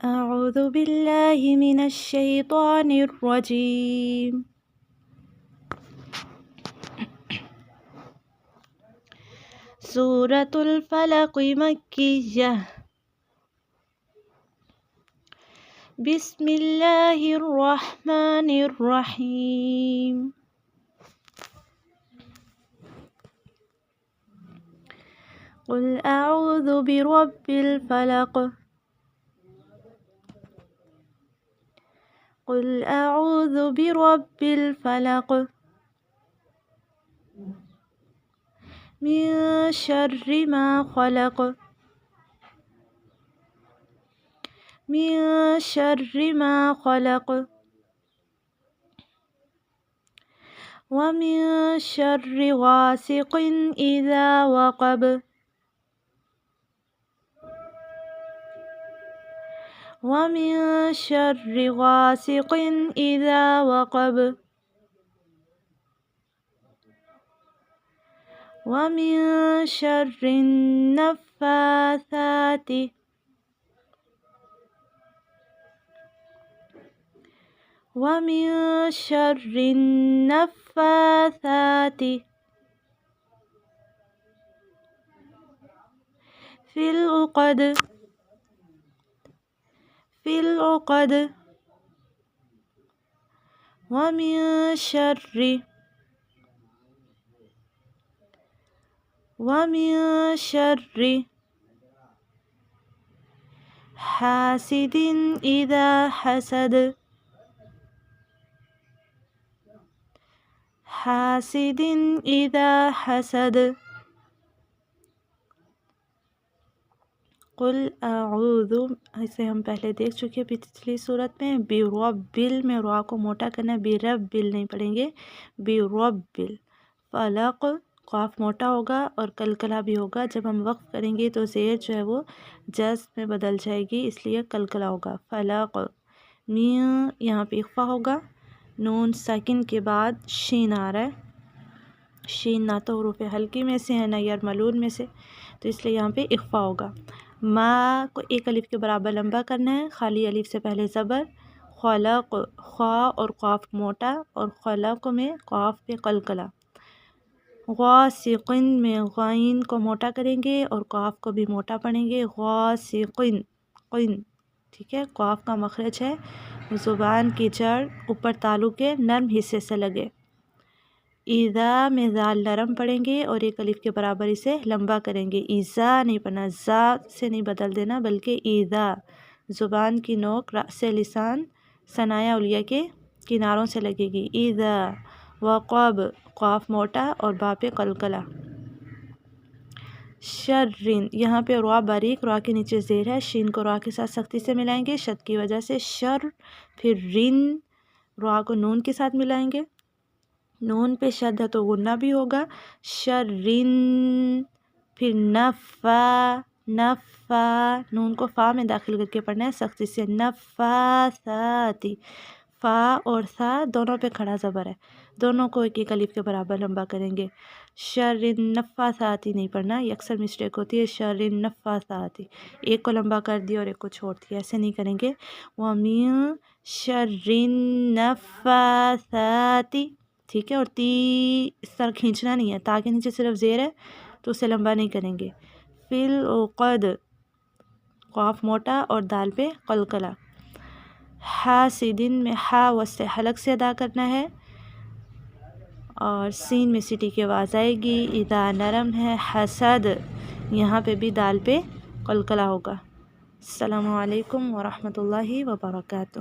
أعوذ بالله من الشيطان الرجيم. سورة الفلق مكية. بسم الله الرحمن الرحيم. قل أعوذ برب الفلق. قل أعوذ برب الفلق من شر ما خلق. من شر ما خلق ومن شر غاسق إذا وقب. ومن شر غاسق إذا وقب. ومن شر النفاثات. ومن شر النفاثات في العقد. في العقد. ومن شر حاسد إذا حسد. حاسد إذا حسد. قل اعوذ، اسے ہم پہلے دیکھ چکے پچھلی صورت میں. بربل میں را کو موٹا کرنا ہے، بربل نہیں پڑھیں گے، بربل. فلق قاف موٹا ہوگا اور کلکلا بھی ہوگا. جب ہم وقف کریں گے تو زیر جو ہے وہ جزم میں بدل جائے گی، اس لیے کلکلا ہوگا. فلق. مین یہاں پہ اخفا ہوگا، نون ساکن کے بعد شین آ رہا ہے. شین نہ تو حروف حلقی میں سے ہے نہ یرملون میں سے، تو اس لیے یہاں پہ اخفا ہوگا. ما کو ایک الف کے برابر لمبا کرنا ہے، خالی الف سے پہلے زبر. خلق خا اور قاف موٹا، اور خلق میں قاف پہ قلقلہ. غاسقن میں غائن کو موٹا کریں گے اور قاف کو بھی موٹا پڑھیں گے. غاسقن قن، ٹھیک ہے. قاف کا مخرج ہے، زبان کی جڑ اوپر تالو کے نرم حصے سے لگے. ایذا میں زال نرم پڑھیں گے اور ایک الف کے برابر اسے لمبا کریں گے. ایذا نہیں پڑھنا، زا سے نہیں بدل دینا بلکہ ایذا. زبان کی نوک رأس لسان ثنایا علیہ کے کناروں سے لگے گی. ایذا. وقب قاف موٹا اور با پہ قلقلہ. شرین یہاں پہ را باریک، را کے نیچے زیر ہے، شین کو را کے ساتھ سختی سے ملائیں گے شد کی وجہ سے. شر. پھر رن، را کو نون کے ساتھ ملائیں گے، نون پہ شد ہے تو غنہ بھی ہوگا. شرین. پھر نفا. نفا نون کو فا میں داخل کر کے پڑھنا ہے سختی سے. نفاثاتی. فا اور ثا دونوں پہ کھڑا زبر ہے، دونوں کو ایک ایک الف کے برابر لمبا کریں گے. شر النفاثاتی نہیں پڑھنا، یہ اکثر مسٹیک ہوتی ہے. شر النفاثاتی ایک کو لمبا کر دیا اور ایک کو چھوڑ دیا، ایسے نہیں کریں گے. وَمِن شر النفاثاتی، ٹھیک ہے. اور تی اس طرح کھینچنا نہیں ہے، تا کے نیچے صرف زیر ہے تو اسے لمبا نہیں کریں گے. فی العقد قاف موٹا اور دال پہ قلقلہ. حاسدن میں ہا وسط حلق سے ادا کرنا ہے اور سین میں سٹی کی آواز آئے گی. اذا نرم ہے. حسد یہاں پہ بھی دال پہ قلقلہ ہوگا. السلام علیکم ورحمۃ اللہ وبرکاتہ.